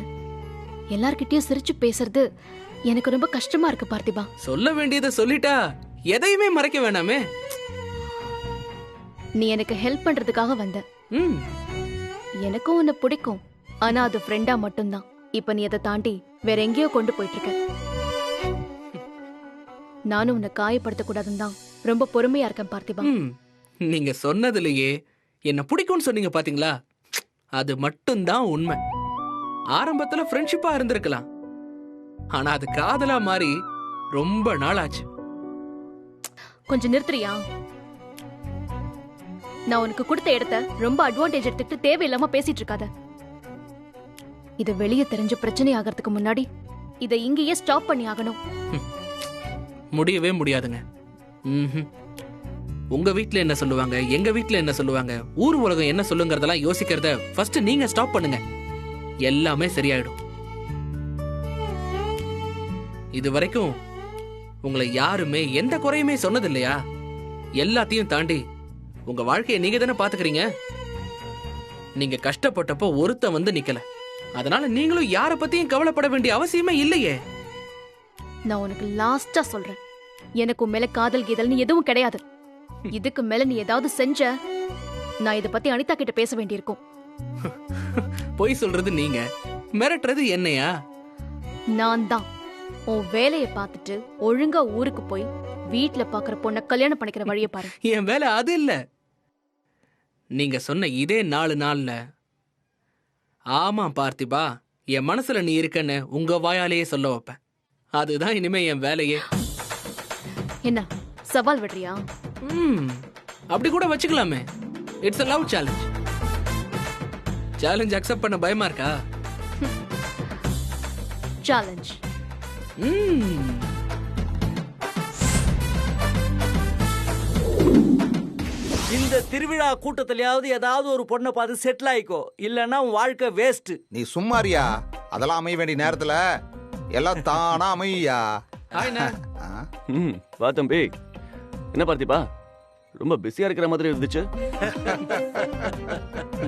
எல்லார்கிட்டயும் சிரிச்சு பேசுறது எனக்கு ரொம்ப கஷ்டமா இருக்கு பார்த்திபா. சொல்ல வேண்டியதை சொல்லிட்டா எதையுமே மறைக்க வேணாமே. நீ எனக்கு ஹெல்ப் பண்றதுக்காக வந்த. எனக்கும் உன்னை பிடிக்கும். ஆனா அது ஃப்ரெண்டா மட்டும்தான். இப்ப நீ அதை தாண்டி வேற எங்கேயோ கொண்டு போயிட்டு இருக்க. நானும் உன்னை காயப்படுத்த கூடாதுன்னு தான் ரொம்ப பொறுமையா இருக்கேன் பார்த்திபா. நீங்க சொன்னதுலயே என்ன பிடிக்கும்னு சொன்னீங்க பாத்தீங்களா, அது மட்டும்தான் உண்மை. ஆரம்பத்துல ஃப்ரெண்ட்ஷிப்பா இருந்திருக்கலாம், ஆனா அது காதலா மாறி ரொம்ப நாள் ஆச்சு. கொஞ்சம் நிறுத்துறியா? நான் உனக்கு கொடுத்த இடத்த ரொம்ப அட்வான்டேஜ் எடுத்துக்கிட்டு தேவையில்லாம பேசிட்டு இருக்காத. இத வெளியே தெரிஞ்ச பிரச்சனை ஆகிறதுக்கு முன்னாடி இதை இங்கேயே ஸ்டாப் பண்ணி ஆகணும். முடியவே முடியாதுங்க. உங்க வீட்ல என்ன சொல்லுவாங்க, எங்க வீட்ல என்ன சொல்லுவாங்க, ஊர் உலகம் என்ன சொல்லுங்கறதெல்லாம் யோசிக்கிறத ஃபர்ஸ்ட் நீங்க ஸ்டாப் பண்ணுங்க. எல்லாமே சரியாயிடும். இது வரைக்கும் உங்களை யாருமே எந்த குறையுமே சொன்னது இல்லையா? எல்லாத்தையும் தாண்டி உங்க வாழ்க்கையை நீங்க தானே பாத்துக்கிறீங்க. நீங்க கஷ்டப்பட்டப்போ ஒருத்தன் வந்து நிக்கல. அதனால நீங்களும் யார பத்தியும் கவலைப்பட வேண்டிய அவசியமே இல்லையே. நான் உனக்கு லாஸ்டா சொல்றேன், எனக்கு மேல காதல் கீதல்னு எதுவும் கிடையாது. இதுக்கு மேல நீ ஏதாவது செஞ்ச, நான் இத பத்தி அனிதா கிட்ட பேச வேண்டியிருக்கும். பொய் சொல்றது நீங்க, மிரட்டுறது என்னையா? நான் தான். உன் வேலையை பார்த்துட்டு ஒழுங்கா ஊருக்கு போய் வீட்டுல பாக்குற பொண்ண கல்யாணம் பண்ணிக்கிற வழியை பாரு. என் வேலை அது இல்ல. நீங்க சொன்ன இதே 4 நாள்ல ஆமா பார்த்திபா, என் மனசுல நீ இருக்கன்னு உங்க வாயாலேயே சொல்ல வைப்பேன். அதுதான் இனிமே என் வேலையே. என்ன சவால் விடுறியா? அப்படி கூட வச்சுக்கலாமே. It's a love challenge. Challenge accept பண்ண பயமா இருக்கா? சேலஞ்ச். இந்த திருவிழா கூட்டத்திலயாவது ஏதாவது ஒரு பொண்ணை பார்த்து செட்டில் ஆயிக்கோ, இல்லன்னா உன் வாழ்க்கை வேஸ்ட். நீ சும்மாரியா, அதெல்லாம் அமைய வேண்டிய நேரத்துல எல்லாம் தானா அமையா. வா தம்பி. என்ன பார்த்திபா, ரொம்ப பிஸியா இருக்கிற மாதிரி இருந்துச்சு.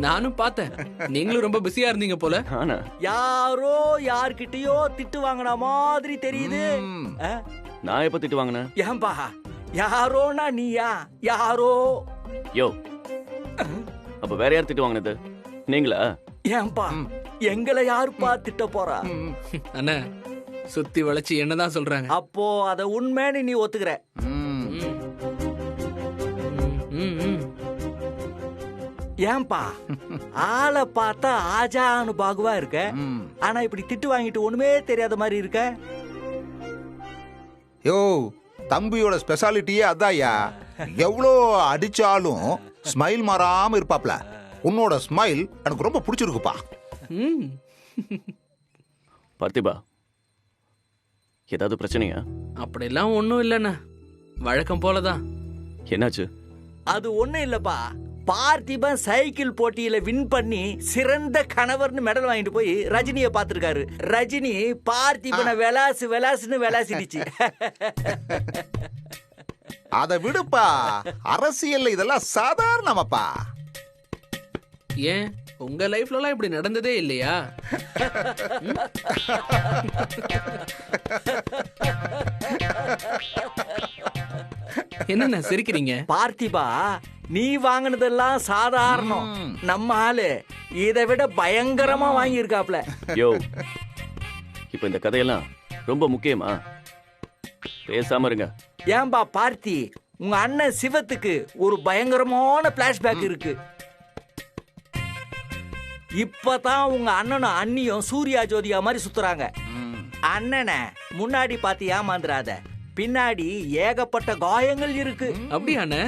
நானும் பார்த்தேன், நீங்களும் ரொம்ப பிஸியா இருந்தீங்க போல. யாரோ யார்கிட்டயோ திட்டு வாங்கின மாதிரி தெரியுது. நான் எப்ப திட்டு வாங்கினேன்? ஏன்பா யாரோனா நீயா? யாரோ யோ, அப்ப வேற யார் திட்டு வாங்கினது? நீங்களா? ஏன்பா எங்களை யாருப்பா திட்ட போறா? அண்ணா சுத்தி வளைச்சு என்னதான் சொல்றாங்க. அப்போ அத உண்மைன்னு நீ ஒத்துக்கிற? ஏன்பா ஆளை பார்த்தா ஆஜானு பாகுவா இருக்க, ஆனா இப்படி திட்டு வாங்கிட்டு ஒண்ணுமே தெரியாத மாதிரி இருக்க. யோ, தம்பியோட ஸ்பெஷாலிட்டியே அதாயா. எவ்வளோ அடிச்சாலும் ஸ்மைல் மாறாம இருப்பாப்ல. உன்னோட ஸ்மைல் எனக்கு ரொம்ப பிடிச்சிருக்குப்பா. பார்த்திபா, ஏதாவது பிரச்சனையா? அப்படிலாம் ஒண்ணும் இல்லண்ணா, வழக்கம் போலதான். என்னாச்சு? அது ஒண்ணும் இல்லப்பா. பார்த்திபன் சைக்கிள் போட்டியில வின் பண்ணி சிறந்த கணவர்னு மெடல் வாங்கிட்டு போய் ரஜினியை பார்த்திருக்காரு. ரஜினி பார்த்திபனை வெலாசு வெலாசுன்னு வெலாசிடுச்சு. அதை விடுப்பா, அரசியல்ல இதெல்லாம் சாதாரணமாப்பா. ஏன் உங்க லைஃப்ல இப்படி நடந்ததே இல்லையா? என்ன சிரிக்கிறீங்க? பார்த்திபா, நீ வாங்கினதெல்லாம் சாதாரணம். நம்ம ஆளு இதை விட பயங்கரமா வாங்கி இருக்காப்ல. யோ, இப்ப இந்த கதையெல்லாம் ரொம்ப முக்கியமா? பேசாம இருங்க. ஏன்பா பார்த்தி, உங்க அண்ணன் சிவத்துக்கு ஒரு பயங்கரமான பிளாஷ்பேக் இருக்கு. இப்பதான் உங்க அண்ணனும் அண்ணியும் சூர்யா ஜோதியா மாதிரி சுத்துறாங்க. அண்ணனை முன்னாடி பார்த்து ஏமாந்துராத, பின்னாடி ஏகப்பட்ட காயங்கள் இருக்கு. அப்படியாண்ணே?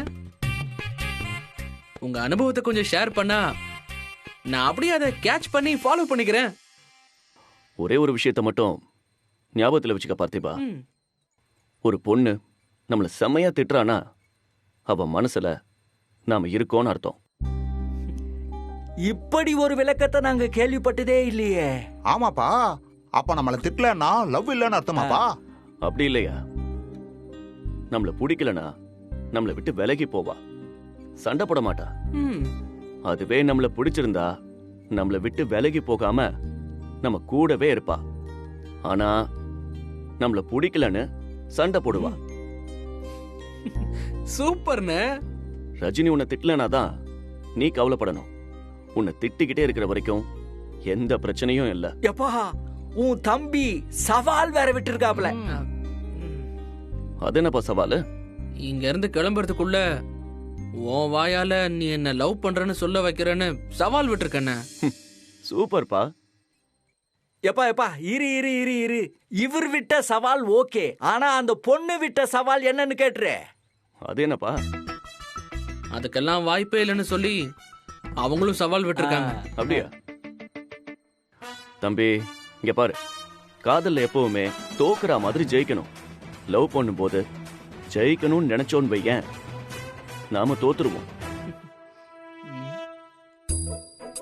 உங்க அனுபவத்தை கொஞ்சம் ஷேர் பண்ணா நான் அப்படியே அதை கேட்ச் பண்ணி ஃபாலோ பண்ணிக்கிறேன். ஒரே ஒரு விஷயத்தை மட்டும் ஞாபகத்துல வச்சுக்க பார்த்திபா. ஒரு பொண்ணு நம்மள செம்மையா திட்டுறானா அவ மனசுல நாம இருக்கோன்னு அர்த்தம். இப்படி ஒரு விளக்கத்தை நாங்க கேள்விப்பட்டதே இல்லையே. ஆமாப்பா, அப்ப நம்மள திட்டலன்னா லவ் இல்லன்னு அர்த்தமாப்பா? அப்படி இல்லையா? நம்மள பிடிக்கலனா நம்மள விட்டு விலகி போவா, சண்டை போட மாட்டா. அதுவே நம்மள பிடிச்சிருந்தா நம்மள விட்டு விலகி போகாம நம்ம கூடவே இருப்பா. ஆனா நம்மள பிடிக்கலன்னு சண்டை போடுவா. சூப்பர்னு. ரஜினி உன்னை திட்டலனாதான் நீ கவலைப்படணும். உன்னை திட்டிக்கிட்டே இருக்கிற வரைக்கும் எந்த பிரச்சனையும் இல்ல. எப்பா, உன் தம்பி சவால் வேற விட்டு இருக்காப்ல. அது என்னப்பா சவாலு? இங்க இருந்து கிளம்புறதுக்குள்ள உன் வாயால நீ என்ன லவ் பண்றன்னு சொல்ல வைக்கிறேன்னு சவால் விட்டுருக்கண்ண. சூப்பர்ப்பா. எப்பா எப்பா, இரு இரு இரு இரு. இவர் விட்ட சவால் ஓகே, ஆனா அந்த பொண்ணு விட்ட சவால் என்னன்னு கேட்டுரு. அது என்னப்பா? அதுக்கெல்லாம் வாய்ப்பே இல்லைன்னு சொல்லி அவங்களும் சவால் விட்டுருக்காங்க. அப்படியா? தம்பி இங்க பாரு, காதல்ல எப்பவுமே தோக்குற மாதிரி ஜெயிக்கணும். லவ் பண்ணும் போது ஜெயிக்கணும்னு நினைச்சோன்னு வையேன், நாம தோத்துருவோம்.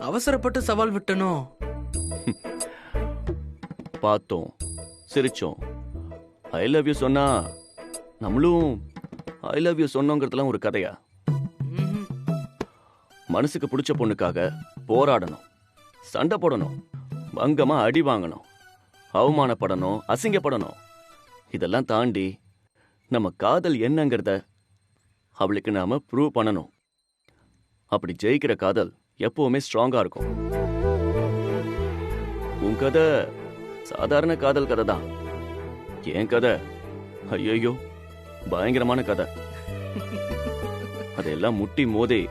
அவசரப்பட்டு சவால் விட்டனும். பார்த்தோம், சிரிச்சோம், ஐ லவ் யூ சொன்னா நம்மளும் ஐ லவ் யூ சொன்னோங்கிறதுலாம் ஒரு கதையா? மனசுக்கு பிடிச்ச பொண்ணுக்காக போராடணும், சண்டை போடணும், பங்கமா அடி வாங்கணும், அவமானப்படணும், அசிங்கப்படணும். இதெல்லாம் தாண்டி நம்ம காதல் என்னங்கிறத அவளுக்கு நாம ப்ரூவ் பண்ணணும். அப்படி ஜெயிக்கிற காதல் எப்பவுமே ஸ்ட்ராங்கா இருக்கும். உன் கதை சாதாரண காதல் கதை தான். என் கதை ஐயோ பயங்கரமான கதை. அதெல்லாம் முட்டி மோதி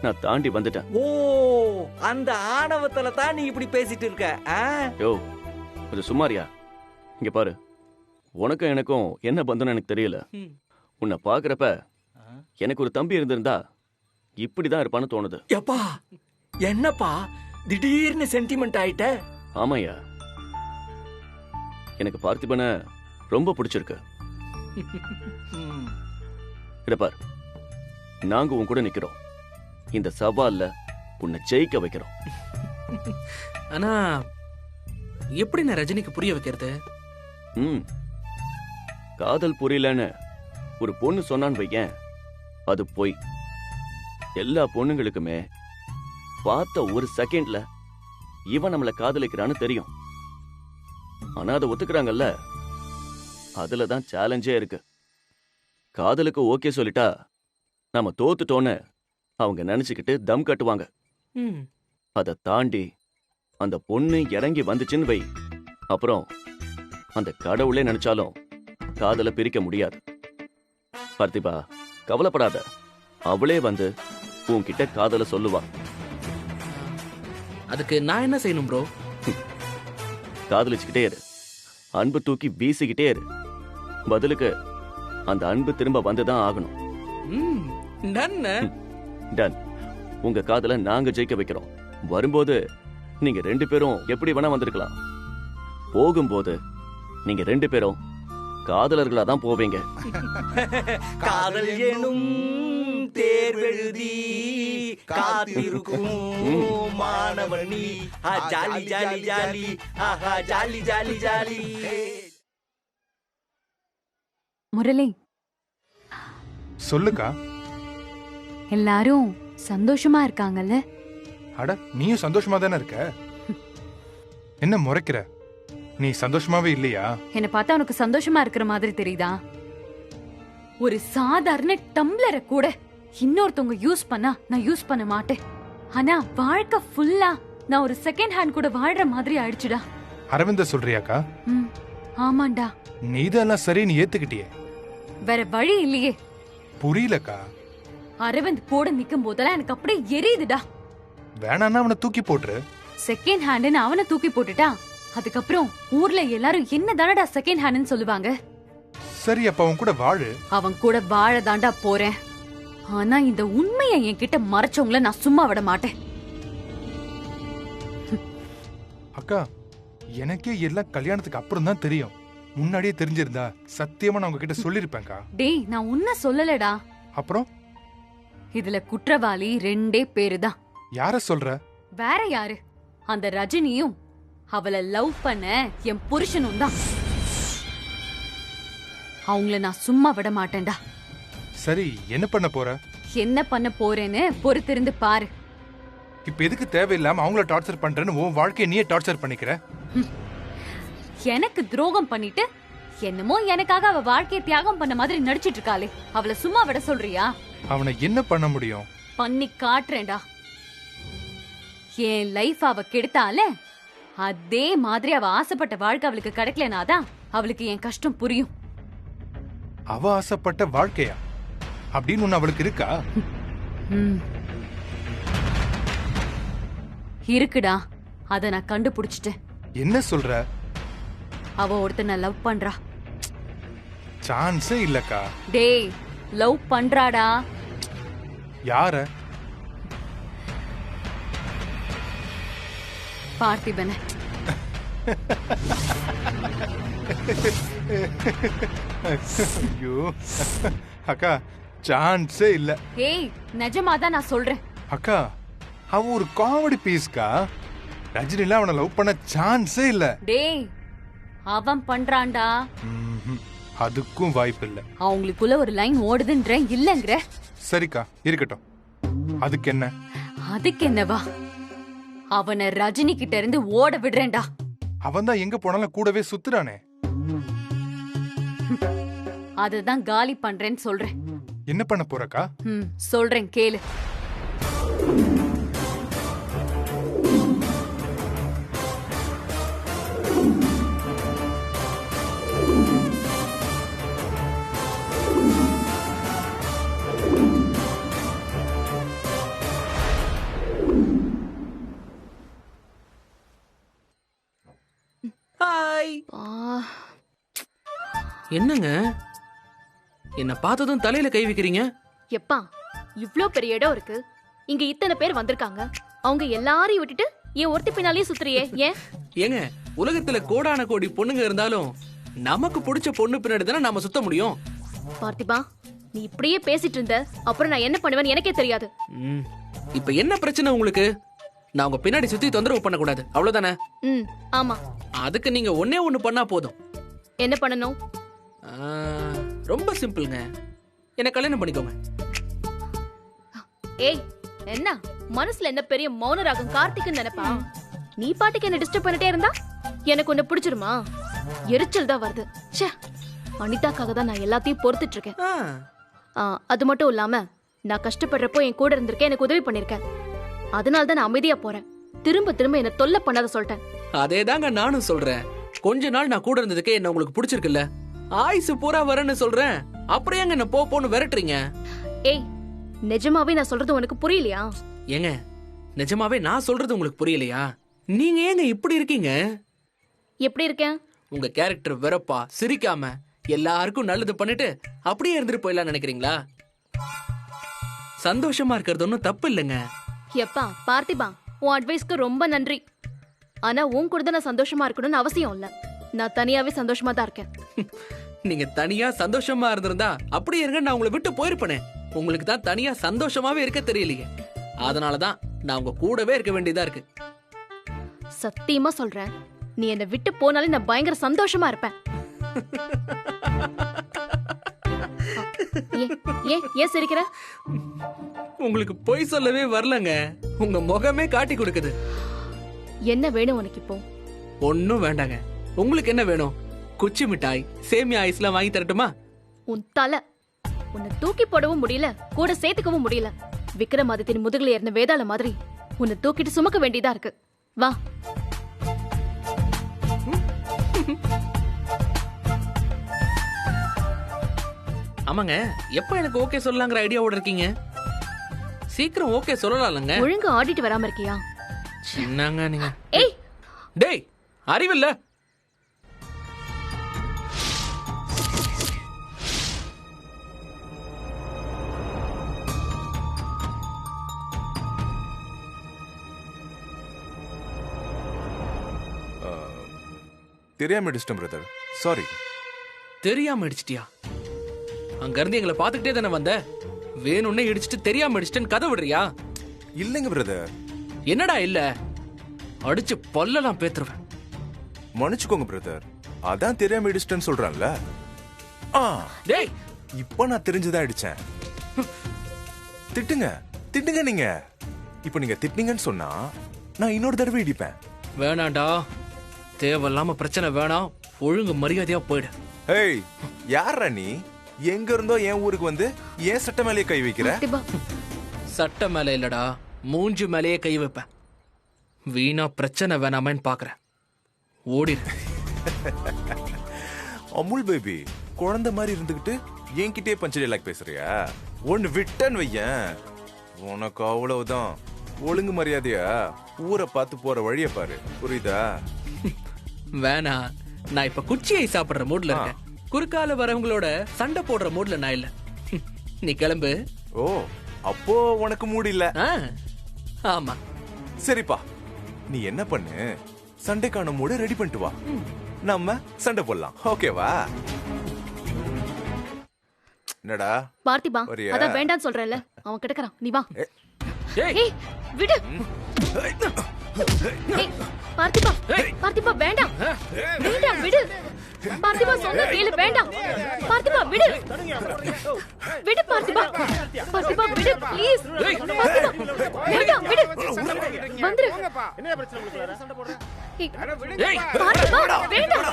நான் தாண்டி வந்துட்டேன். ஓ, அந்த ஆணவத்துல தான் நீ இப்படி பேசிட்டு இருக்க. யோ கொஞ்சம் சும்மாரியா? இங்க பாரு, உனக்கும் எனக்கும் என்ன பந்தம்னு எனக்கு தெரியல. உன்னை பாக்குறப்ப எனக்கு ஒரு தம்பி இருந்திருந்தா இப்படிதான் இருப்பான்னு தோணுது. எப்பா, என்னப்பா திடீர்னு சென்டிமெண்ட் ஆயிட்ட? ஆமாயா, எனக்கு பார்த்திபனை ரொம்ப பிடிச்சிருக்கு. பார், நாங்க உன் கூட நிக்கிறோம். இந்த சவால்ல உன்னை ஜெயிக்க வைக்கிறோம். ஆனா எப்படி நான் ரஜினிக்கு புரிய வைக்கிறது? காதல் புரியலன்னு ஒரு பொண்ணு சொன்னான்னு வையேன், அது போய். எல்லா பொண்ணுங்களுக்குமே பார்த்த ஒரு செகண்ட்ல இவன் நம்மள காதலிக்கிறான்னு தெரியும். ஆனா அதை ஒத்துக்கிறாங்கல்ல, அதுலதான் சேலஞ்சே இருக்கு. காதலுக்கு ஓகே சொல்லிட்டா நாம தோத்துட்டோன்னு அவங்க நினைச்சுக்கிட்டு தம் கட்டுவாங்க. அதை தாண்டி அந்த பொண்ணு இறங்கி வந்துச்சுன்னு வை, அப்புறம் அந்த கடவுளே நினைச்சாலும் காதலை பிரிக்க முடியாது. பார்த்திபா, கவலைப்படாத, அவளே வந்து உன்கிட்ட காதலை சொல்லுவா. அதுக்கு நான் என்ன செய்யணும் ப்ரோ? காதலிச்சுக்கிட்டே இரு, அன்பு தூக்கி வீசிக்கிட்டே இரு. பதிலுக்கு அந்த அன்பு திரும்ப வந்துதான் ஆகணும். டன். உங்க காதலை நாங்க ஜெயிக்க வைக்கிறோம். வரும்போது நீங்க 2 பேரும் எப்படி வேணா வந்திருக்கலாம். போகும்போது நீங்க 2 பேரும் காதலர்களா தான் போவீங்க. காதல் எனும் தேர்வெழுதி காத்திருக்கும் மாணவனி. ஜாலி ஜாலி ஜாலி, ஆஹா ஜாலி ஜாலி ஜாலி. முரளி, சொல்லுக்கா. எல்லாரும் சந்தோஷமா இருக்காங்கல்ல? அட, நீயும் சந்தோஷமா தானே இருக்க. என்ன முறைக்கிற? நீ சந்தோஷமாவே இல்லையா? என்ன பார்த்தா உனக்கு சந்தோஷமா இருக்கிற மாதிரி தெரியுதா? ஒரு சாதாரண டம்ளரை கூட இன்னொருத்தவங்க யூஸ் பண்ணா நான் யூஸ் பண்ண மாட்டேன். ஆனா வாழ்க்கை ஃபுல்லா நான் ஒரு செகண்ட் ஹேண்ட் கூட வாழ்ற மாதிரி ஆயிடுச்சுடா. அரவிந்த சொல்றியாக்கா? ஆமாண்டா. நீ இதெல்லாம் சரி, நீ ஏத்துக்கிட்டியே. வேற வழி இல்லையே. புரியலக்கா. அரவிந்த் கூட நிக்கும் போதெல்லாம் எனக்கு அப்படியே எரியுதுடா. வேணான்னா அவனை தூக்கி போட்டுரு. செகண்ட் ஹேண்ட்னு அவனை தூக்கி போட்டுட்டா அதுக்கப்புறம் ஊர்ல எல்லாரும் என்ன தானடா செகண்ட் ஹேண்ட்னு சொல்லுவாங்க. சரி, அப்ப அவன் கூட வாழு. அவன் கூட வாழ தாண்டா போறேன். ஆனா இந்த உண்மையை என்கிட்ட மறைச்சவங்கள நான் சும்மா விட மாட்டேன். அக்கா, எனக்கே எல்லாம் கல்யாணத்துக்கு அப்புறம் தான் தெரியும். முன்னாடியே தெரிஞ்சிருந்தா சத்தியமா நான் உங்ககிட்ட சொல்லிருப்பேன்க்கா. டேய், நான் உன்ன சொல்லலடா. அப்புறம் இதுல குற்றவாளி 2 பேரு தான். யார சொல்ற? வேற யாரு? அந்த ரஜினியும் அவளை லவ் பண்ண என் புருஷனும் தான். அவங்கள நான் சும்மா விட மாட்டேன்டா. சரி, என்ன பண்ண போற? என்ன பண்ண போறேன்னு பொறுத்திருந்து பாரு. இப்ப எதுக்கு தேவையில்லாம அவங்கள டார்ச்சர் பண்றேன்னு உன் வாழ்க்கையை நீயே டார்ச்சர் பண்ணிக்கிற? எனக்கு துரோகம் பண்ணிட்டு என்னமோ எனக்காக அவ வாழ்க்கையை தியாகம் பண்ண மாதிரி நடிச்சிட்டு இருக்காளே, அவளை சும்மா விட சொல்றியா? அவனை என்ன பண்ண முடியும்? பண்ணி காட்டுறேன்டா. என் லைஃப் அவ கெடுத்தால அதே மாதிரி அவ ஆசைப்பட்ட வாழ்க்கை அவளுக்கு கிடைக்கலனாதான் அவளுக்கு என் கஷ்டம் புரியும். அவ ஆசைப்பட்ட வாழ்க்கையா அப்படின்னு ஒண்ணு அவளுக்கு இருக்கா? இருக்குடா, அத நான் கண்டுபிடிச்சிட்டேன். என்ன சொல்ற? அவ ஒருத்தனை லவ் பண்றா. சான்ஸே இல்லக்கா. டேய், லவ் பண்றாடா. யார? பார்த்திபன. ஐயோ அக்கா, சான்ஸே இல்ல. ஏய், நிஜமாதான் நான் சொல்றேன். அக்கா, அவன் ஒரு காமெடி பீஸ்கா. ரஜினில அவனை லவ் பண்ண சான்ஸே இல்ல. டேய், அவன் பண்றான்டா. அதுக்கும் வாய்ப்பு இல்ல. அவங்களுக்குள்ள ஒரு லைன் ஓடுதுன்ற இல்லங்கற. சரிக்கா, இருக்கட்டும். அதுக்கு என்ன? அதுக்கு என்னவா? அவனை ரஜினி கிட்ட இருந்து ஓட விடுறேன்டா. அவன் தான் எங்க போனாலும் கூடவே சுத்துறானே. அததான் காலி பண்றேன்னு சொல்றேன். என்ன பண்ண போறக்கா? சொல்றேன் கேளு. ஹாய். என்னங்க என்ன பார்த்ததும் தலையில கை வைக்கிறீங்க? எப்பா, இவ்ளோ பெரிய இடம் இருக்கு, இங்க இத்தனை பேர் வந்திருக்காங்க, அவங்க எல்லாரையும் விட்டுட்டு ஏன் ஒருத்தி பின்னாலே சுத்துறியே? ஏன்? ஏங்க, உலகத்துல கோடான கோடி பொண்ணுங்க இருந்தாலும் நமக்கு பிடிச்ச பொண்ணு பின்னாடி தானே நாம சுத்த முடியும். பார்த்திபா, நீ இப்படியே பேசிட்டு இருந்த அப்புறம் நான் என்ன பண்ணுவேன்னு எனக்கே தெரியாது. இப்ப என்ன பிரச்சனை உங்களுக்கு? நான் உங்க பின்னாடி சுத்தி தொந்தரவு பண்ண கூடாது, அவ்வளவுதானே? ஆமா. அதுக்கு நீங்க ஒன்னே ஒண்ணு பண்ணா போதும். என்ன பண்ணணும்? ரொம்ப சிம்பிள்ங்க. என்ன கல்யாணம் பண்ணிக்கோங்க. ஏய், என்ன மனசுல என்ன பெரிய மௌன ராகம் கார்த்திக்னு நினைப்பா? நீ பாட்டுக்கு என்ன டிஸ்டர்ப் பண்ணிட்டே இருந்தா எனக்கு ஒண்ணு பிடிச்சிருமா? எரிச்சல் தான் வருது. ச்சே, அனிதாக்காக தான் நான் எல்லாத்தையும் பொறுத்துட்டு இருக்கேன். அது மட்டும் இல்லாம நான் கஷ்டப்படுறப்போ என் கூட இருந்திருக்கேன், எனக்கு உதவி பண்ணிருக்கேன். அதனால தான் நான் அமைதியா போறேன். திரும்ப திரும்ப என்ன தொல்லை பண்ணாத சொல்லிட்டேன். அதேதாங்க நானும் சொல்றேன். கொஞ்ச நாள் நான் கூட இருந்ததுக்கே என்ன உங்களுக்கு பிடிச்சிருக்குல்ல? ஆயுசு பூரா வரேன்னு சொல்றேன், அப்புறம் ஏங்க என்ன போன்னு விரட்டுறீங்க? ஏய், நிஜமாவே நான் சொல்றது உனக்கு புரியலையா? ஏங்க, நிஜமாவே நான் சொல்றது உங்களுக்கு புரியலையா? நீங்க ஏங்க இப்படி இருக்கீங்க? எப்படி இருக்கேன்? உங்க கேரக்டர் வெறப்பா, சிரிக்காம எல்லாருக்கும் நல்லது பண்ணிட்டு அப்படியே இருந்துட்டு போயிடலாம் நினைக்கிறீங்களா? சந்தோஷமா இருக்கிறது ஒன்னும் தப்பு இல்லைங்க. எப்பா பார்த்திபா, உன் அட்வைஸ்க்கு ரொம்ப நன்றி. ஆனா உன் கூட தான் நான் சந்தோஷமா இருக்கணும்னு அவசியம் இல்ல. நான் தனியாவே சந்தோஷமா தான் இருக்கேன். நீங்க தனியா சந்தோஷமா இருந்திருந்தா அப்படியே இருங்க, நான் உங்களை விட்டு போயிருப்பேனே. உங்களுக்கு தான் தனியா சந்தோஷமாவே இருக்க தெரியலையே. அதனாலதான் நான் உங்க கூடவே இருக்க வேண்டியதா இருக்கு. சத்தியமா சொல்றேன், நீ என்னை விட்டு போனாலே நான் பயங்கர சந்தோஷமா இருப்பேன். ஏன் சிரிக்கிற? உங்களுக்கு பொய் சொல்லவே வரலங்க, உங்க முகமே காட்டி கொடுக்குது. என்ன வேணும் உனக்கு இப்போ? ஒன்னும் வேண்டாங்க. உங்களுக்கு என்ன வேணும்? குச்சி மிட்டாய், சேமியா ஐஸ்லாம் வாங்கி தரட்டுமா? உன் தலை, உன்னை தூக்கி போடவும் முடியல, கூட சேர்த்துக்கவும் முடியல. விக்ரமாதித்தின் முதுகுல ஏறின வேதாள மாதிரி உன்னை தூக்கிட்டு சுமக்க வேண்டியதா இருக்கு. வா. ஆமாங்க, எப்ப எனக்கு ஓகே சொல்லலாங்கிற ஐடியாவோட இருக்கீங்க? சீக்கிரம் ஓகே சொல்லலாம்லங்க. ஒழுங்கா ஆடிட்டு வராம இருக்கியா? என்னங்க நீங்க? ஏய், டேய், அறிவில்ல? தெரியாம அடிச்சிட்டேன் பிரதர், சாரி. தெரியாம அடிச்சிட்டியா? அங்க இருந்து எங்களை பாத்துக்கிட்டே தானே வந்த. வேணும்னே இடிச்சிட்டு தெரியாம அடிச்சிட்டேன்னு கதை விடுறியா? இல்லைங்க பிரதர், என்னடா இல்ல? அடிச்சு பல்லெல்லாம் பேத்துருவேன். மன்னிச்சுக்கோங்க பிரதர், அதான் தெரியாம இடிச்சிட்டேன்னு சொல்றான்ல. டேய், இப்ப நான் தெரிஞ்சுதான் அடிச்சேன். திட்டுங்க திட்டுங்க நீங்க. இப்ப நீங்க திட்டுனீங்கன்னு சொன்னா நான் இன்னொரு தடவை இடிப்பேன். வேணாண்டா, தேவையில்லாம பிரச்சனை வேணாம். ஒழுங்கு மரியாதையா போயிடு. ஏய், யாரா நீ? எங்க இருந்தோ என் ஊருக்கு வந்து ஏன் சட்ட மேலேயே கை வைக்கிற? சட்ட மேல இல்லடா, மூஞ்சி மேலேயே கை வைப்பேன். வீணா பிரச்சனை வேணாமன்னு பாக்குறேன். ஓடிடு. அமுல் பேபி, குழந்தை மாதிரி இருந்துகிட்டு என்கிட்டே பஞ்சு டைலாக் பேசுறியா? ஒன்னு விட்டன்னு வையன், உனக்கு அவ்வளவுதான். ஒழுங்கு மரியாதையா ஊரை பார்த்து போற வழிய பாரு, புரியுதா? வேணா, நான் இப்ப குச்சியை சாப்பிடுற மூட்ல இருக்கேன். குறுக்கால வரவங்களோட சண்டை போடுற மூட்ல நான் இல்ல. நீ கிளம்பு. ஓ, அப்போ உனக்கு மூடு இல்ல? ஆமா. சரிப்பா, நீ என்ன பண்ணு, சண்டைக்கான மூடு ரெடி பண்ணிட்டு வா, நம்ம சண்டை போடலாம். ஓகேவா? என்னடா பார்த்திபா, அதான் வேண்டான்னு சொல்றேன்ல, அவன் கிடக்குறான். நீ வா. ஏய், விடு. ஏய், பார்த்திபா, பார்த்திபா வேண்டாம். வேண்டாம், விடு. பார்த்திபா சொன்னா கேளு, வேண்டாம். பார்த்திபா விடு. விடு பார்த்திபா. பார்த்திபா விடு ப்ளீஸ். பார்த்திபா வேண்டாம், விடு. வந்துரு. என்ன பிரச்சனை உங்களுக்கு? சண்டை போடுற? ஏய், பார்த்திபா வேண்டாம்.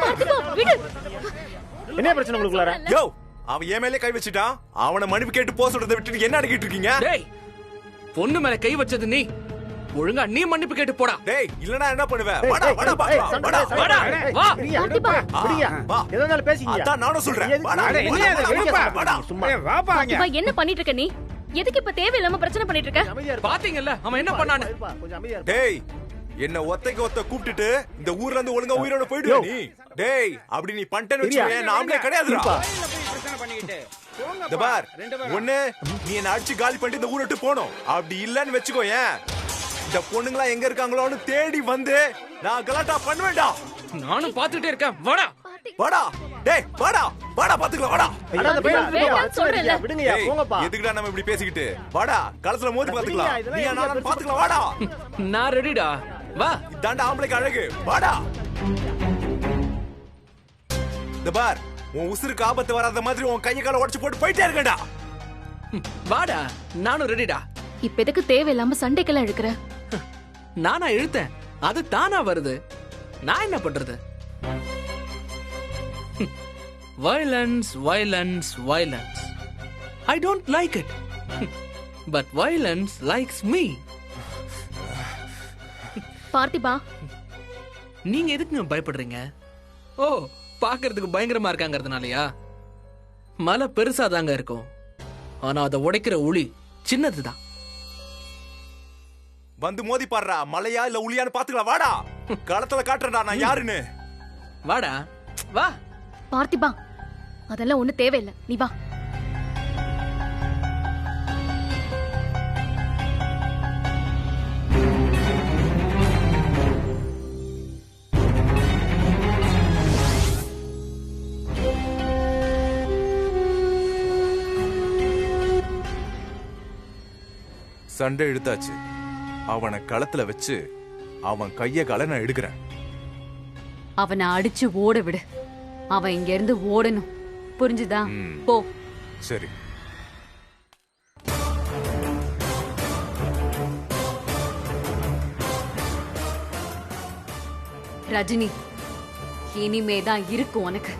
பார்த்திபா விடு. என்ன பிரச்சனை உங்களுக்கு? யோ, அவன் ஏன் மேலே கை வச்சிட்டான். அவனை மன்னிப்பு கேட்டு போக சொல்றதை விட்டு என்ன அடிக்கிட்டு இருக்கீங்க? டேய், பொண்ணு மேல கை வச்சது நீ. ஒழுங்கா நீ மன்னிப்பு கேட்டு போடா. டேய், இல்லனா என்ன பண்ணுவ? வாடா வாடா பாக்கலாம். வாடா வாடா வா. பார்த்திபா விடியா, எதனால பேசிங்க? அதான் நானும் சொல்றேன். வாடா. சும்மா வாப்பா. பார்த்திபா என்ன பண்ணிட்டு இருக்க நீ? எதுக்கு இப்ப தேவையில்லாம பிரச்சனை பண்ணிட்டு இருக்க? பாத்தீங்கல்ல அவன் என்ன பண்ணானே. டேய், என்ன ஒத்தைக்கு ஒத்த கூப்பிட்டுட்டு இந்த ஊர்ல இருந்து ஒழுங்கா உயிரோட போயிடுவே நீ. டேய், அப்படி நீ பண்ணிட்டேன்னு வெச்சுக்கோ, நாமளே கிடையாதுடா. பிரச்சனை பண்ணிக்கிட்டு இந்த பார், ஒண்ணு நீ என்ன அடிச்சு காலி பண்ணிட்டு இந்த ஊரை விட்டு போணும். அப்படி இல்லன்னு வெச்சுக்கோ, ஏன் இந்த பொண்ணுங்களா எங்க இருக்காங்களோன்னு தேடி வந்து நான் கலாட்டா பண்ணுவேன்டா. நானும் பாத்துட்டே இருக்கேன். வாடா வாடா. டேய் வாடா வாடா, பாத்துக்கலாம். வாடா. வேண்டாம் சொல்றேன்ல. விடுங்கயா, போங்கப்பா. எதுக்குடா நம்ம இப்படி பேசிக்கிட்டு? வாடா, களத்துல மோதி பாத்துக்கலாம். நீ நான் பாத்துக்கலாம். வாடா. நான் ரெடிடா. வா. இதாண்டா ஆம்பளைக்கு அழகு. வாடா. இந்த பார், உன் உசுருக்கு ஆபத்து வராத மாதிரி உன் கையை கால உடைச்சு போட்டு போயிட்டே இருக்கடா. வாடா, நானும் ரெடிடா. இப்ப எதுக்கு தேவையில்லாம சண்டைக்கெல்லாம் இழுக்கிற? நானா இழுத்தேன், அது தானா வருது. நான் என்ன பண்றது? Violence, violence, violence. I don't like it. But violence likes me. பார்த்திபா, நீங்க எதுக்குங்க பயப்படுறீங்க? ஓ, பாக்குறதுக்கு பயங்கரமா இருக்காங்கிறதுனாலயா? மலை பெருசாதாங்க இருக்கும், ஆனா அதை உடைக்கிற உளி சின்னதுதான். வந்து மோதி பாடுறா, மலையா இல்ல உளியான்னு பாத்துக்கலாம். வாடா, களத்துல காட்டுறா நான் யாருன்னு. வாடா வா. பார்த்திபா அதெல்லாம் ஒண்ணு தேவையில்லை, நீ வா. சண்டை எடுத்தாச்சு. அவனை களத்துல வச்சு அவன் கைய கால நான் எடுக்கிறேன். அவனை அடிச்சு ஓட விடு. அவன் இங்க இருந்து ஓடணும், புரிஞ்சுதா? போ. சரி. ரஜினி, இனிமேதான் இருக்கு உனக்கு.